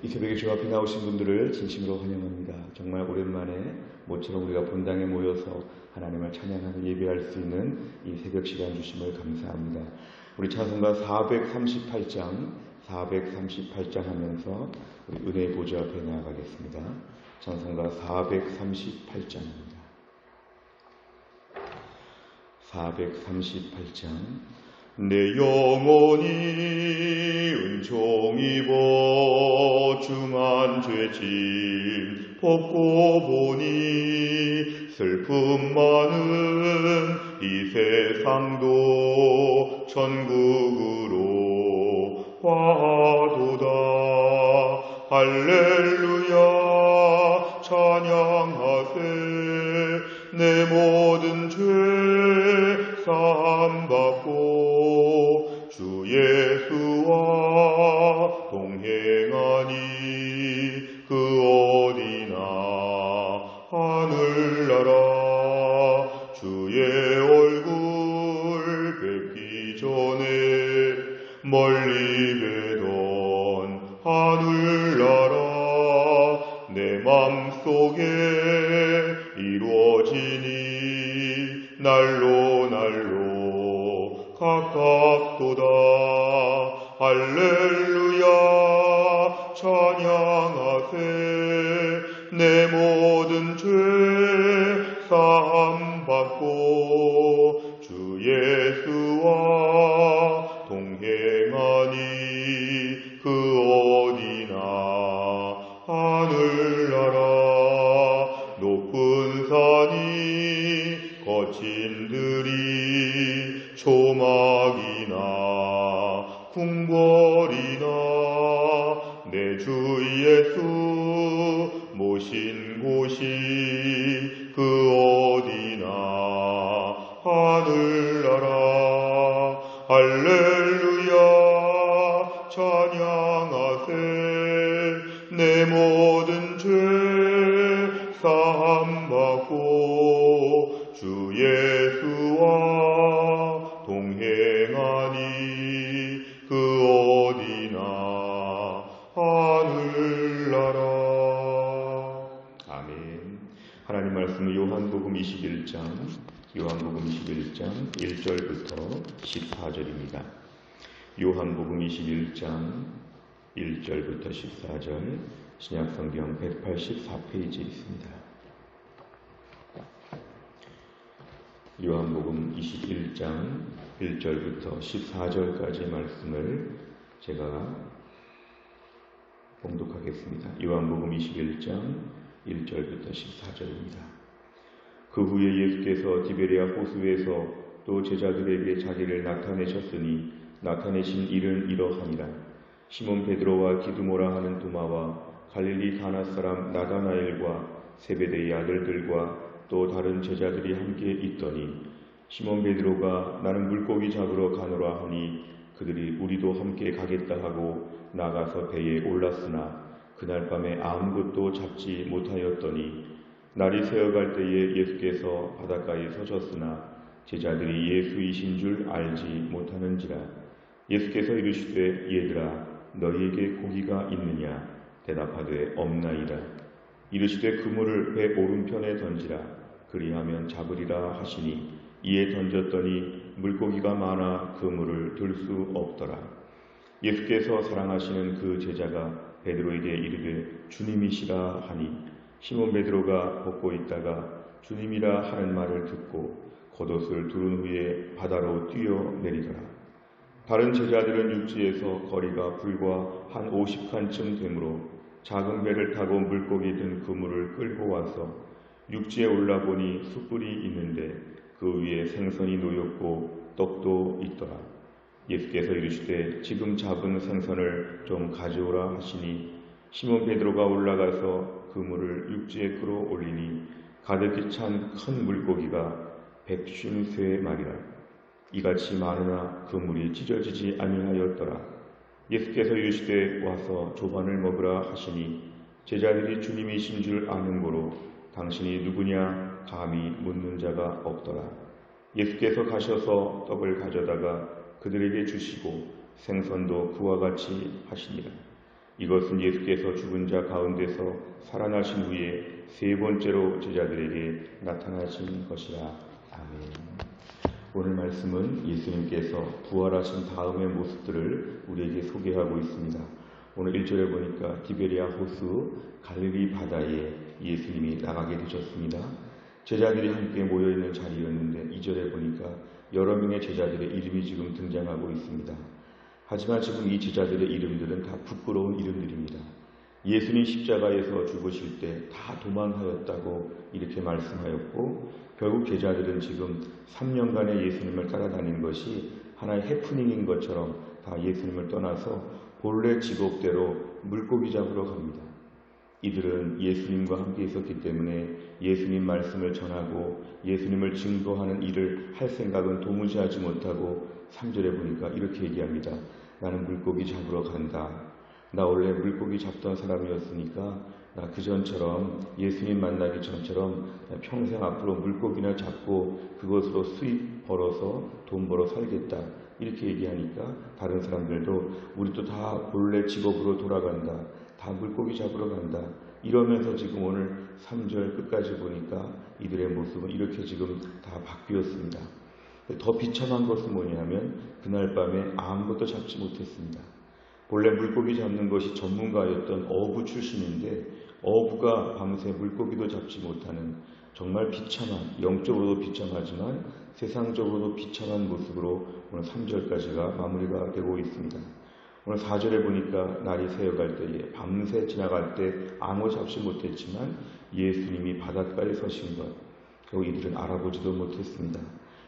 이 새벽에 주 앞에 나오신 분들을 진심으로 환영합니다. 정말 오랜만에 모처럼 우리가 본당에 모여서 하나님을 찬양하며 예배할 수 있는 이 새벽 시간 주심을 감사합니다. 우리 찬송가 438장 하면서 우리 은혜의 보좌 앞에 나아가겠습니다. 찬송가 438장입니다. 438장. 내 영혼이 은총 입어 중한 죄짐 벗고 보니 슬픔 많은 이 세상도 천국으로 화도다. 할렐루야 찬양하세. 내 모든 죄 사함받고 주 예수와 동행하니 그 어디나 하늘나라. 주의 얼굴 뵙기 전에 멀리 뵈던 하늘나라. 내 맘속에 이루어지니 날로 가깝도다. 할렐루야 찬양하세. 내 모든 죄 사함받고 주 예수와 동행하니 그 어디나 하늘나라. 높은 산이 거친 들이 조막이나 궁궐이나 내 주 예수 모신 곳이 그 어디나 하늘나라. 할렐루야 찬양하세. 내 모든 죄 사함받고 주 예수와 동행하니 그 어디나 하늘나라. 아멘. 하나님 말씀은 요한복음 21장 1절부터 14절입니다. 요한복음 21장 1절부터 14절 신약성경 184페이지에 있습니다. 요한복음 21장 1절부터 14절까지의 말씀을 제가 봉독하겠습니다. 요한복음 21장 1절부터 14절입니다. 그 후에 예수께서 디베랴 호수에서 또 제자들에게 자기를 나타내셨으니 나타내신 일은 이러하니라. 시몬 베드로와 디두모라 하는 도마와 갈릴리 가나 사람 나다나엘과 세베대의 아들들과 또 다른 제자들이 함께 있더니 시몬 베드로가 나는 물고기 잡으러 가노라 하니 그들이 우리도 함께 가겠다 하고 나가서 배에 올랐으나 그날 밤에 아무것도 잡지 못하였더니 날이 새어갈 때에 예수께서 바닷가에 서셨으나 제자들이 예수이신 줄 알지 못하는지라. 예수께서 이르시되 얘들아 너희에게 고기가 있느냐 대답하되 없나이다. 이르시되 그물을 배 오른편에 던지라 그리하면 잡으리라 하시니 이에 던졌더니 물고기가 많아 그물을 들 수 없더라. 예수께서 사랑하시는 그 제자가 베드로에게 이르되 주님이시라 하니 시몬 베드로가 벗고 있다가 주님이라 하는 말을 듣고 겉옷을 두른 후에 바다로 뛰어내리더라. 다른 제자들은 육지에서 거리가 불과 한 50칸쯤 되므로 작은 배를 타고 물고기 든 그물을 끌고 와서 육지에 올라보니 숯불이 있는데 그 위에 생선이 놓였고 떡도 있더라. 예수께서 이르시되 지금 잡은 생선을 좀 가져오라 하시니 시몬 베드로가 올라가서 그물을 육지에 끌어올리니 가득히 찬 큰 물고기가 153마리라. 이같이 많으나 그물이 찢어지지 아니하였더라. 예수께서 이르시되 와서 조반을 먹으라 하시니 제자들이 주님이신 줄 아는 고로 당신이 누구냐 감히 묻는 자가 없더라. 예수께서 가셔서 떡을 가져다가 그들에게 주시고 생선도 그와 같이 하시니라. 이것은 예수께서 죽은 자 가운데서 살아나신 후에 세 번째로 제자들에게 나타나신 것이라. 아멘. 오늘 말씀은 예수님께서 부활하신 다음의 모습들을 우리에게 소개하고 있습니다. 오늘 1절에 보니까 디베리아 호수 갈릴리 바다에 예수님이 나가게 되셨습니다. 제자들이 함께 모여있는 자리였는데 2절에 보니까 여러 명의 제자들의 이름이 지금 등장하고 있습니다. 하지만 지금 이 제자들의 이름들은 다 부끄러운 이름들입니다. 예수님 십자가에서 죽으실 때 다 도망하였다고 이렇게 말씀하였고, 결국 제자들은 지금 3년간의 예수님을 따라다닌 것이 하나의 해프닝인 것처럼 다 예수님을 떠나서 본래 직업대로 물고기 잡으러 갑니다. 이들은 예수님과 함께 있었기 때문에 예수님 말씀을 전하고 예수님을 증거하는 일을 할 생각은 도무지 하지 못하고 3절에 보니까 이렇게 얘기합니다. 나는 물고기 잡으러 간다. 나 원래 물고기 잡던 사람이었으니까 나 그전처럼 예수님 만나기 전처럼 평생 앞으로 물고기나 잡고 그것으로 수입 벌어서 돈 벌어 살겠다. 이렇게 얘기하니까 다른 사람들도 우리도 다 본래 직업으로 돌아간다. 다 물고기 잡으러 간다. 이러면서 지금 오늘 3절 끝까지 보니까 이들의 모습은 이렇게 지금 다 바뀌었습니다. 더 비참한 것은 뭐냐면 그날 밤에 아무것도 잡지 못했습니다. 본래 물고기 잡는 것이 전문가였던 어부 출신인데 어부가 밤새 물고기도 잡지 못하는 정말 비참한, 영적으로도 비참하지만 세상적으로도 비참한 모습으로 오늘 3절까지가 마무리가 되고 있습니다. 오늘 4절에 보니까 날이 새어갈 때에 밤새 지나갈 때 아무 잡지 못했지만 예수님이 바닷가에 서신 것, 결국 이들은 알아보지도 못했습니다.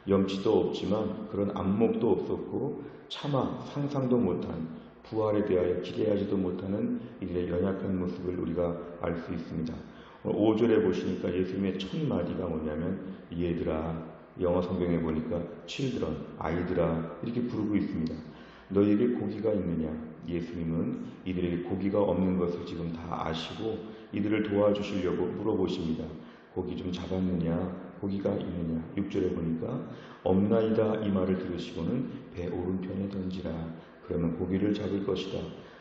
염치도 없지만 그런 안목도 없었고 차마 상상도 못한 부활에 대하여 기대하지도 못하는 이들의 연약한 모습을 우리가 알 수 있습니다. 5절에 보시니까 예수님의 첫 마디가 뭐냐면 얘들아, 영어 성경에 보니까 children, 아이들아 이렇게 부르고 있습니다. 너희에게 고기가 있느냐? 예수님은 이들에게 고기가 없는 것을 지금 다 아시고 이들을 도와주시려고 물어보십니다. 고기 좀 잡았느냐? 고기가 있느냐? 6절에 보니까 없나이다 이 말을 들으시고는 배 오른편에 던지라. 그러면 고기를 잡을 것이다.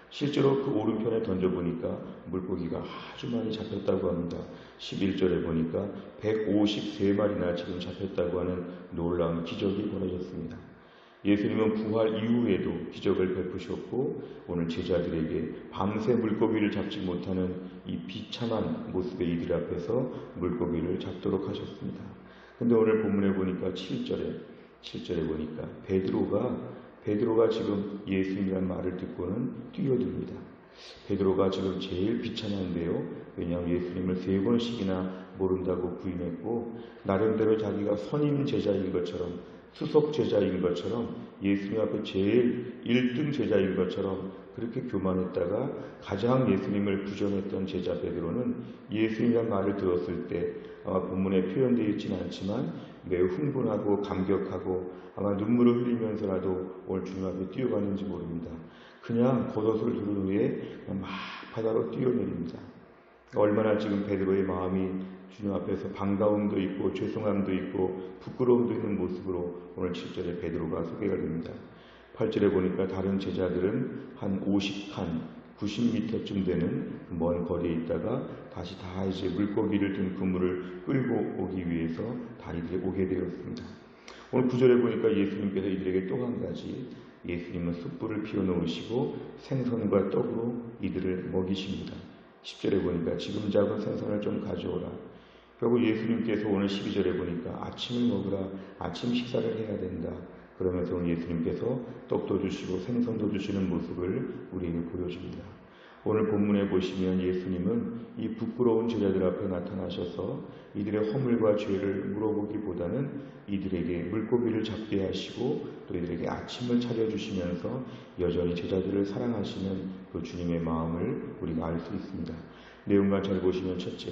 실제로 그 오른편에 던져보니까 물고기가 아주 많이 잡혔다고 합니다. 11절에 보니까 153마리나 지금 잡혔다고 하는 놀라운 기적이 벌어졌습니다. 예수님은 부활 이후에도 기적을 베푸셨고 오늘 제자들에게 밤새 물고기를 잡지 못하는 이 비참한 모습의 이들 앞에서 물고기를 잡도록 하셨습니다. 근데 오늘 본문에 보니까 7절에 보니까 베드로가 지금 예수님이라는 말을 듣고는 뛰어듭니다. 베드로가 지금 제일 비참한데요. 왜냐하면 예수님을 3번씩이나 모른다고 부인했고 나름대로 자기가 선임 제자인 것처럼 수석 제자인 것처럼 예수님 앞에 제일 1등 제자인 것처럼 그렇게 교만했다가 가장 예수님을 부정했던 제자 베드로는 예수님이라는 말을 들었을 때 아마 본문에 표현되어 있지는 않지만 매우 흥분하고 감격하고 아마 눈물을 흘리면서라도 오늘 주님 앞에 뛰어가는지 모릅니다. 그냥 겉옷을 두른 후에 막 바다로 뛰어내립니다. 얼마나 지금 베드로의 마음이 주님 앞에서 반가움도 있고 죄송함도 있고 부끄러움도 있는 모습으로 오늘 7절에 베드로가 소개가 됩니다. 8절에 보니까 다른 제자들은 한 50칸, 90m쯤 되는 먼 거리에 있다가 다시 다 이제 물고기를 든 그물을 끌고 오기 위해서 다 이들이 오게 되었습니다. 오늘 9절에 보니까 예수님께서 이들에게 또 한 가지 예수님은 숯불을 피워놓으시고 생선과 떡으로 이들을 먹이십니다. 10절에 보니까 지금 잡은 생선을 좀 가져오라. 결국 예수님께서 오늘 12절에 보니까 아침을 먹으라. 아침 식사를 해야 된다. 그러면서 오늘 예수님께서 떡도 주시고 생선도 주시는 모습을 우리에게 보여줍니다. 오늘 본문에 보시면 예수님은 이 부끄러운 제자들 앞에 나타나셔서 이들의 허물과 죄를 물어보기보다는 이들에게 물고기를 잡게 하시고 또 이들에게 아침을 차려주시면서 여전히 제자들을 사랑하시는 그 주님의 마음을 우리가 알 수 있습니다. 내용만 잘 보시면 첫째,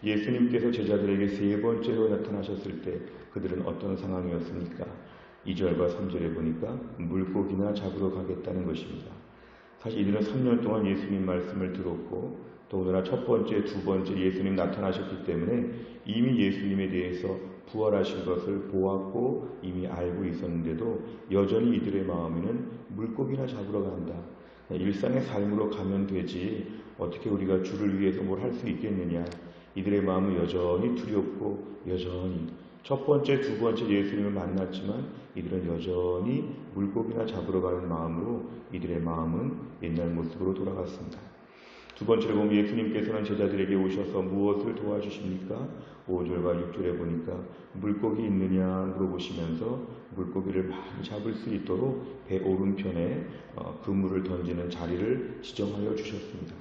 예수님께서 제자들에게 3번째로 나타나셨을 때 그들은 어떤 상황이었습니까? 2절과 3절에 보니까 물고기나 잡으러 가겠다는 것입니다. 사실 이들은 3년 동안 예수님 말씀을 들었고 더군다나 첫 번째, 두 번째 예수님 나타나셨기 때문에 이미 예수님에 대해서 부활하신 것을 보았고 이미 알고 있었는데도 여전히 이들의 마음에는 물고기나 잡으러 간다. 일상의 삶으로 가면 되지 어떻게 우리가 주를 위해서 뭘 할 수 있겠느냐. 이들의 마음은 여전히 두렵고 여전히 첫 번째, 두 번째 예수님을 만났지만 이들은 여전히 물고기나 잡으러 가는 마음으로 이들의 마음은 옛날 모습으로 돌아갔습니다. 두 번째로 보면 예수님께서는 제자들에게 오셔서 무엇을 도와주십니까? 5절과 6절에 보니까 물고기 있느냐 물어보시면서 물고기를 많이 잡을 수 있도록 배 오른편에 그물을 던지는 자리를 지정하여 주셨습니다.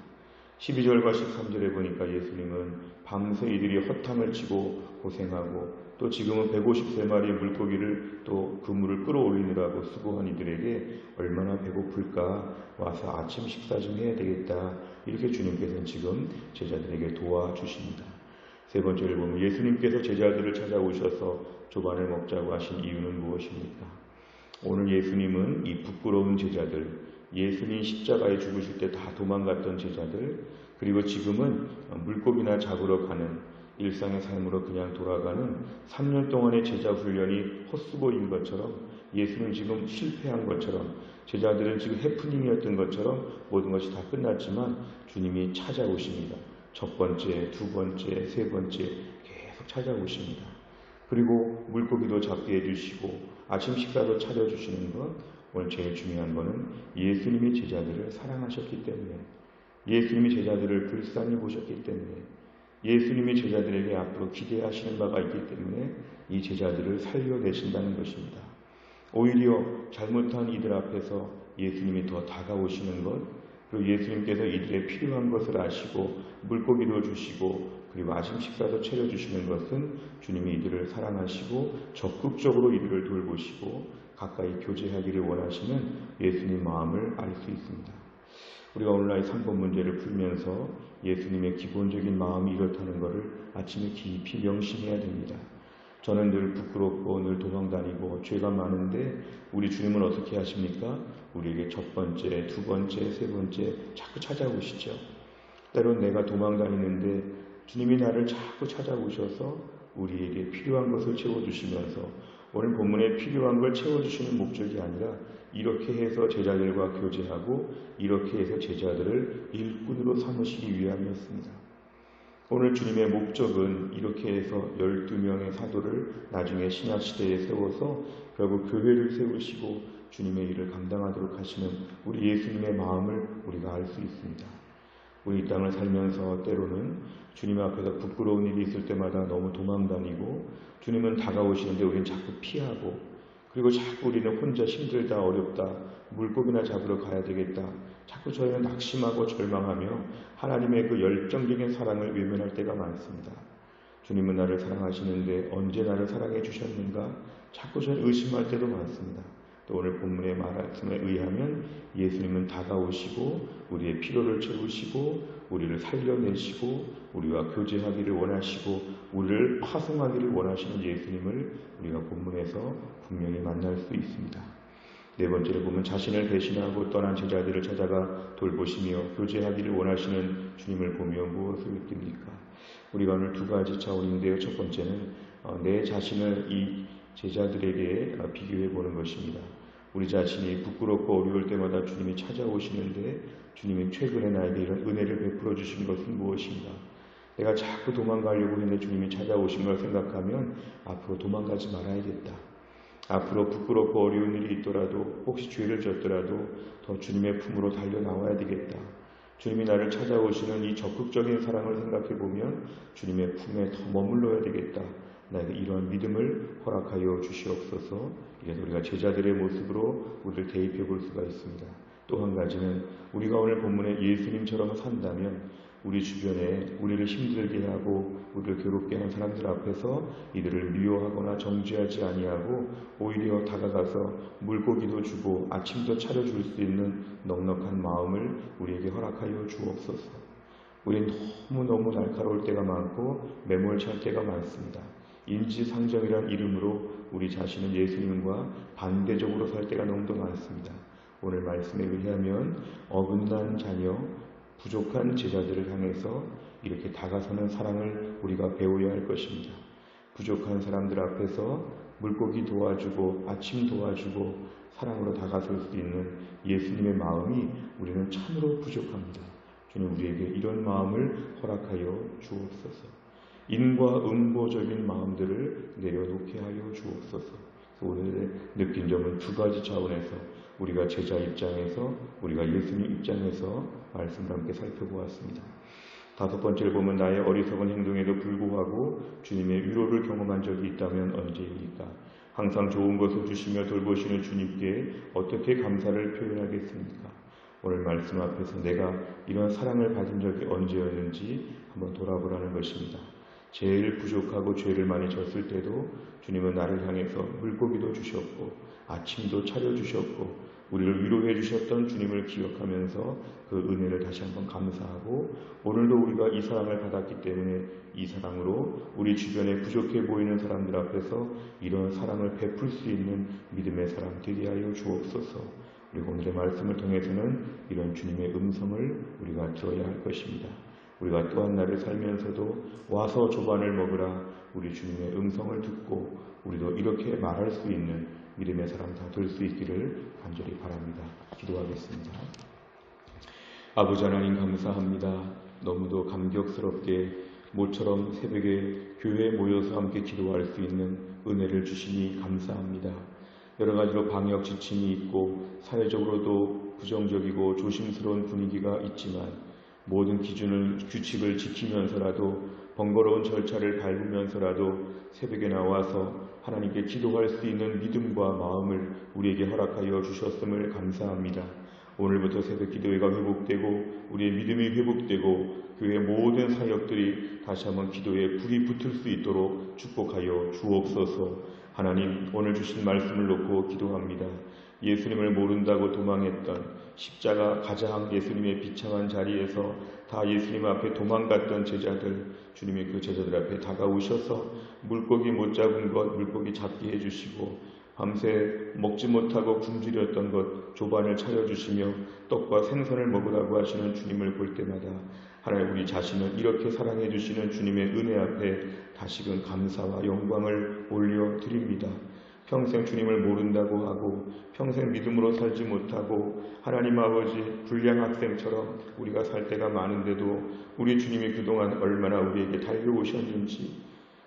12절과 13절에 보니까 예수님은 밤새 이들이 허탕을 치고 고생하고 또 지금은 153마리의 물고기를 또 그물을 끌어올리느라고 수고한 이들에게 얼마나 배고플까, 와서 아침 식사 좀 해야 되겠다, 이렇게 주님께서는 지금 제자들에게 도와주십니다. 세 번째를 보면 예수님께서 제자들을 찾아오셔서 조반을 먹자고 하신 이유는 무엇입니까? 오늘 예수님은 이 부끄러운 제자들, 예수님 십자가에 죽으실 때 다 도망갔던 제자들, 그리고 지금은 물고기나 잡으러 가는 일상의 삶으로 그냥 돌아가는 3년 동안의 제자 훈련이 헛수고인 것처럼, 예수는 지금 실패한 것처럼, 제자들은 지금 해프닝이었던 것처럼 모든 것이 다 끝났지만 주님이 찾아오십니다. 첫 번째, 두 번째, 세 번째 계속 찾아오십니다. 그리고 물고기도 잡게 해주시고 아침 식사도 차려주시는 것, 오늘 제일 중요한 것은 예수님이 제자들을 사랑하셨기 때문에, 예수님이 제자들을 불쌍히 보셨기 때문에, 예수님이 제자들에게 앞으로 기대하시는 바가 있기 때문에 이 제자들을 살려내신다는 것입니다. 오히려 잘못한 이들 앞에서 예수님이 더 다가오시는 것, 그리고 예수님께서 이들의 필요한 것을 아시고 물고기도 주시고 그리고 아침 식사도 차려주시는 것은 주님이 이들을 사랑하시고 적극적으로 이들을 돌보시고 가까이 교제하기를 원하시는 예수님 마음을 알 수 있습니다. 우리가 오늘날 상권 문제를 풀면서 예수님의 기본적인 마음이 이렇다는 것을 아침에 깊이 명심해야 됩니다. 저는 늘 부끄럽고 늘 도망다니고 죄가 많은데 우리 주님은 어떻게 하십니까? 우리에게 첫 번째, 두 번째, 세 번째 자꾸 찾아오시죠. 때론 내가 도망다니는데 주님이 나를 자꾸 찾아오셔서 우리에게 필요한 것을 채워주시면서, 오늘 본문에 필요한 걸 채워주시는 목적이 아니라 이렇게 해서 제자들과 교제하고 이렇게 해서 제자들을 일꾼으로 삼으시기 위함이었습니다. 오늘 주님의 목적은 이렇게 해서 12명의 사도를 나중에 신약시대에 세워서 결국 교회를 세우시고 주님의 일을 감당하도록 하시는 우리 예수님의 마음을 우리가 알 수 있습니다. 우리 이 땅을 살면서 때로는 주님 앞에서 부끄러운 일이 있을 때마다 너무 도망다니고 주님은 다가오시는데 우리는 자꾸 피하고, 그리고 자꾸 우리는 혼자 힘들다, 어렵다, 물고기나 잡으러 가야 되겠다, 자꾸 저희는 낙심하고 절망하며 하나님의 그 열정적인 사랑을 외면할 때가 많습니다. 주님은 나를 사랑하시는데 언제 나를 사랑해 주셨는가? 자꾸 저는 의심할 때도 많습니다. 또 오늘 본문의 말씀에 의하면 예수님은 다가오시고 우리의 필요를 채우시고 우리를 살려내시고 우리와 교제하기를 원하시고 우리를 파송하기를 원하시는 예수님을 우리가 본문에서 분명히 만날 수 있습니다. 네 번째로 보면 자신을 배신하고 떠난 제자들을 찾아가 돌보시며 교제하기를 원하시는 주님을 보며 무엇을 느낍니까? 우리가 오늘 두 가지 차원인데요. 첫 번째는 내 자신을 이 제자들에게 비교해 보는 것입니다. 우리 자신이 부끄럽고 어려울 때마다 주님이 찾아오시는데 주님이 최근에 나에게 이런 은혜를 베풀어 주신 것은 무엇인가? 내가 자꾸 도망가려고 했는데 주님이 찾아오신 걸 생각하면 앞으로 도망가지 말아야겠다. 앞으로 부끄럽고 어려운 일이 있더라도 혹시 죄를 졌더라도 더 주님의 품으로 달려나와야 되겠다. 주님이 나를 찾아오시는 이 적극적인 사랑을 생각해 보면 주님의 품에 더 머물러야 되겠다. 나에게 이러한 믿음을 허락하여 주시옵소서. 이래서 우리가 제자들의 모습으로 우리를 대입해 볼 수가 있습니다. 또 한 가지는 우리가 오늘 본문에 예수님처럼 산다면 우리 주변에 우리를 힘들게 하고 우리를 괴롭게 하는 사람들 앞에서 이들을 미워하거나 정죄하지 아니하고 오히려 다가가서 물고기도 주고 아침도 차려줄 수 있는 넉넉한 마음을 우리에게 허락하여 주옵소서. 우린 너무너무 날카로울 때가 많고 매몰찰 때가 많습니다. 인지상정이란 이름으로 우리 자신은 예수님과 반대적으로 살 때가 너무도 많습니다. 오늘 말씀에 의하면 어긋난 자녀, 부족한 제자들을 향해서 이렇게 다가서는 사랑을 우리가 배워야 할 것입니다. 부족한 사람들 앞에서 물고기 도와주고 아침 도와주고 사랑으로 다가설 수 있는 예수님의 마음이 우리는 참으로 부족합니다. 주님 우리에게 이런 마음을 허락하여 주옵소서. 인과 응보적인 마음들을 내려놓게 하여 주옵소서. 오늘 느낀 점은 두 가지 차원에서 우리가 제자 입장에서 우리가 예수님 입장에서 말씀을 함께 살펴보았습니다. 다섯 번째를 보면 나의 어리석은 행동에도 불구하고 주님의 위로를 경험한 적이 있다면 언제입니까? 항상 좋은 것을 주시며 돌보시는 주님께 어떻게 감사를 표현하겠습니까? 오늘 말씀 앞에서 내가 이런 사랑을 받은 적이 언제였는지 한번 돌아보라는 것입니다. 제일 부족하고 죄를 많이 졌을 때도 주님은 나를 향해서 물고기도 주셨고 아침도 차려주셨고 우리를 위로해 주셨던 주님을 기억하면서 그 은혜를 다시 한번 감사하고 오늘도 우리가 이 사랑을 받았기 때문에 이 사랑으로 우리 주변에 부족해 보이는 사람들 앞에서 이런 사랑을 베풀 수 있는 믿음의 사람 되게 하여 주옵소서. 그리고 오늘의 말씀을 통해서는 이런 주님의 음성을 우리가 들어야 할 것입니다. 우리가 또 한 날을 살면서도 와서 조반을 먹으라 우리 주님의 음성을 듣고 우리도 이렇게 말할 수 있는 믿음의 사람 다 될 수 있기를 간절히 바랍니다. 기도하겠습니다. 아버지 하나님 감사합니다. 너무도 감격스럽게 모처럼 새벽에 교회에 모여서 함께 기도할 수 있는 은혜를 주시니 감사합니다. 여러 가지로 방역 지침이 있고 사회적으로도 부정적이고 조심스러운 분위기가 있지만 모든 규칙을 지키면서라도 번거로운 절차를 밟으면서라도 새벽에 나와서 하나님께 기도할 수 있는 믿음과 마음을 우리에게 허락하여 주셨음을 감사합니다. 오늘부터 새벽 기도회가 회복되고 우리의 믿음이 회복되고 교회의 모든 사역들이 다시 한번 기도에 불이 붙을 수 있도록 축복하여 주옵소서. 하나님 오늘 주신 말씀을 놓고 기도합니다. 예수님을 모른다고 도망했던 십자가 가장 예수님의 비참한 자리에서 다 예수님 앞에 도망갔던 제자들, 주님이 그 제자들 앞에 다가오셔서 물고기 못 잡은 것 물고기 잡게 해주시고 밤새 먹지 못하고 굶주렸던 것 조반을 차려주시며 떡과 생선을 먹으라고 하시는 주님을 볼 때마다 하나님 우리 자신을 이렇게 사랑해 주시는 주님의 은혜 앞에 다시금 감사와 영광을 올려드립니다. 평생 주님을 모른다고 하고 평생 믿음으로 살지 못하고 하나님 아버지 불량 학생처럼 우리가 살 때가 많은데도 우리 주님이 그동안 얼마나 우리에게 달려오셨는지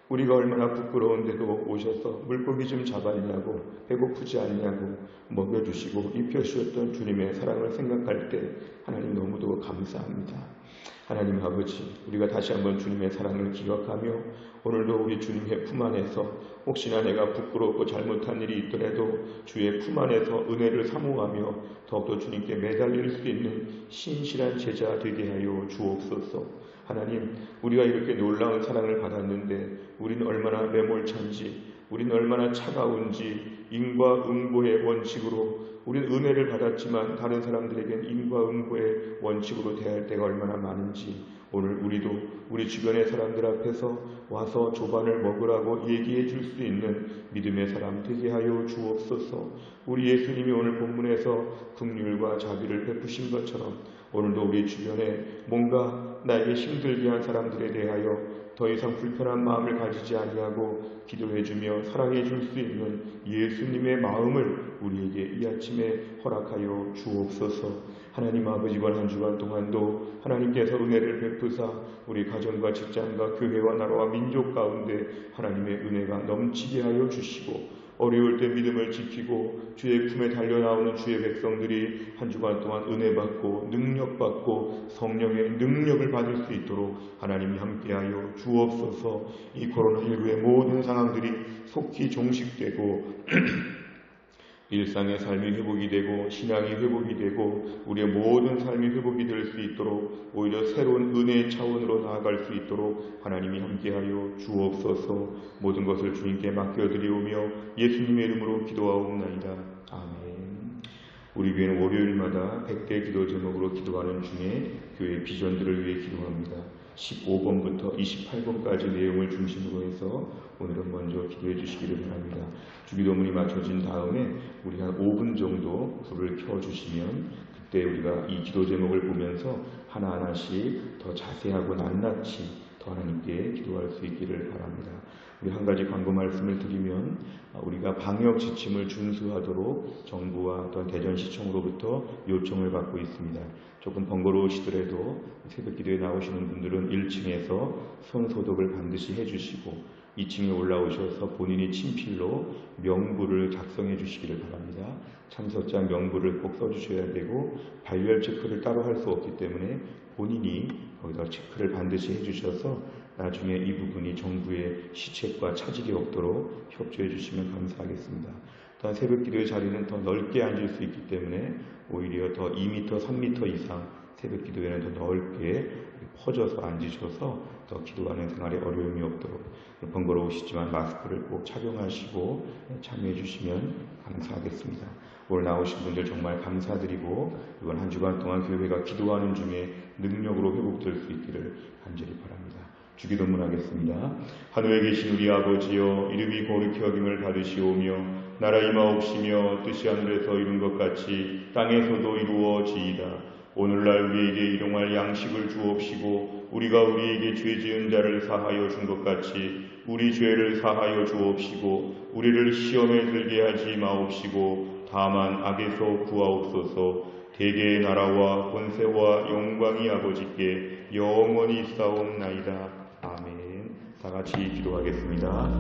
우리가 얼마나 부끄러운데도 오셔서 물고기 좀 잡았냐고 배고프지 않냐고 먹여주시고 입혀주셨던 주님의 사랑을 생각할 때 하나님 너무도 감사합니다. 하나님 아버지 우리가 다시 한번 주님의 사랑을 기억하며 오늘도 우리 주님의 품 안에서 혹시나 내가 부끄럽고 잘못한 일이 있더라도 주의 품 안에서 은혜를 사모하며 더욱더 주님께 매달릴 수 있는 신실한 제자 되게 하여 주옵소서. 하나님 우리가 이렇게 놀라운 사랑을 받았는데 우리는 얼마나 매몰찬지 우리는 얼마나 차가운지 인과 응보의 원칙으로 우리는 은혜를 받았지만 다른 사람들에겐 인과 응보의 원칙으로 대할 때가 얼마나 많은지 오늘 우리도 우리 주변의 사람들 앞에서 와서 조반을 먹으라고 얘기해 줄 수 있는 믿음의 사람 되게 하여 주옵소서. 우리 예수님이 오늘 본문에서 긍휼과 자비를 베푸신 것처럼 오늘도 우리 주변에 뭔가 나에게 힘들게 한 사람들에 대하여 더 이상 불편한 마음을 가지지 아니하고 기도해주며 사랑해줄 수 있는 예수님의 마음을 우리에게 이 아침에 허락하여 주옵소서. 하나님 아버지 이번 한 주간 동안도 하나님께서 은혜를 베푸사 우리 가정과 직장과 교회와 나라와 민족 가운데 하나님의 은혜가 넘치게 하여 주시고 어려울 때 믿음을 지키고 주의 품에 달려나오는 주의 백성들이 한 주간 동안 은혜 받고 능력 받고 성령의 능력을 받을 수 있도록 하나님이 함께하여 주옵소서. 이 코로나19의 모든 상황들이 속히 종식되고 일상의 삶이 회복이 되고 신앙이 회복이 되고 우리의 모든 삶이 회복이 될 수 있도록 오히려 새로운 은혜의 차원으로 나아갈 수 있도록 하나님이 함께하여 주옵소서. 모든 것을 주님께 맡겨드리오며 예수님의 이름으로 기도하옵나이다. 아멘. 우리 교회는 월요일마다 100대 기도 제목으로 기도하는 중에 교회 비전들을 위해 기도합니다. 15번부터 28번까지 내용을 중심으로 해서 오늘은 먼저 기도해 주시기를 바랍니다. 주기도문이 맞춰진 다음에 우리 한 5분 정도 불을 켜주시면 그때 우리가 이 기도 제목을 보면서 하나하나씩 더 자세하고 낱낱이 더 하나님께 기도할 수 있기를 바랍니다. 우리 한 가지 광고 말씀을 드리면 우리가 방역 지침을 준수하도록 정부와 또한 대전시청으로부터 요청을 받고 있습니다. 조금 번거로우시더라도 새벽 기도에 나오시는 분들은 1층에서 손 소독을 반드시 해주시고 2층에 올라오셔서 본인이 친필로 명부를 작성해 주시기를 바랍니다. 참석자 명부를 꼭 써주셔야 되고 발열 체크를 따로 할 수 없기 때문에 본인이 거기다 체크를 반드시 해주셔서 나중에 이 부분이 정부의 시책과 차질이 없도록 협조해 주시면 감사하겠습니다. 또한 새벽 기도의 자리는 더 넓게 앉을 수 있기 때문에 오히려 더 2m, 3m 이상 새벽 기도회는 더 넓게 퍼져서 앉으셔서 더 기도하는 생활에 어려움이 없도록 번거로우시지만 마스크를 꼭 착용하시고 참여해 주시면 감사하겠습니다. 오늘 나오신 분들 정말 감사드리고 이번 한 주간 동안 교회가 기도하는 중에 능력으로 회복될 수 있기를 간절히 바랍니다. 주기도문 하겠습니다. 하늘에 계신 우리 아버지여, 이름이 거룩히 여김을 받으시오며 나라 임하옵시며 뜻이 하늘에서 이룬 것 같이 땅에서도 이루어지이다. 오늘날 우리에게 일용할 양식을 주옵시고 우리가 우리에게 죄 지은 자를 사하여 준 것 같이 우리 죄를 사하여 주옵시고 우리를 시험에 들게 하지 마옵시고 다만 악에서 구하옵소서. 대개의 나라와 권세와 영광이 아버지께 영원히 있사옵나이다. 아멘. 다 같이 기도하겠습니다.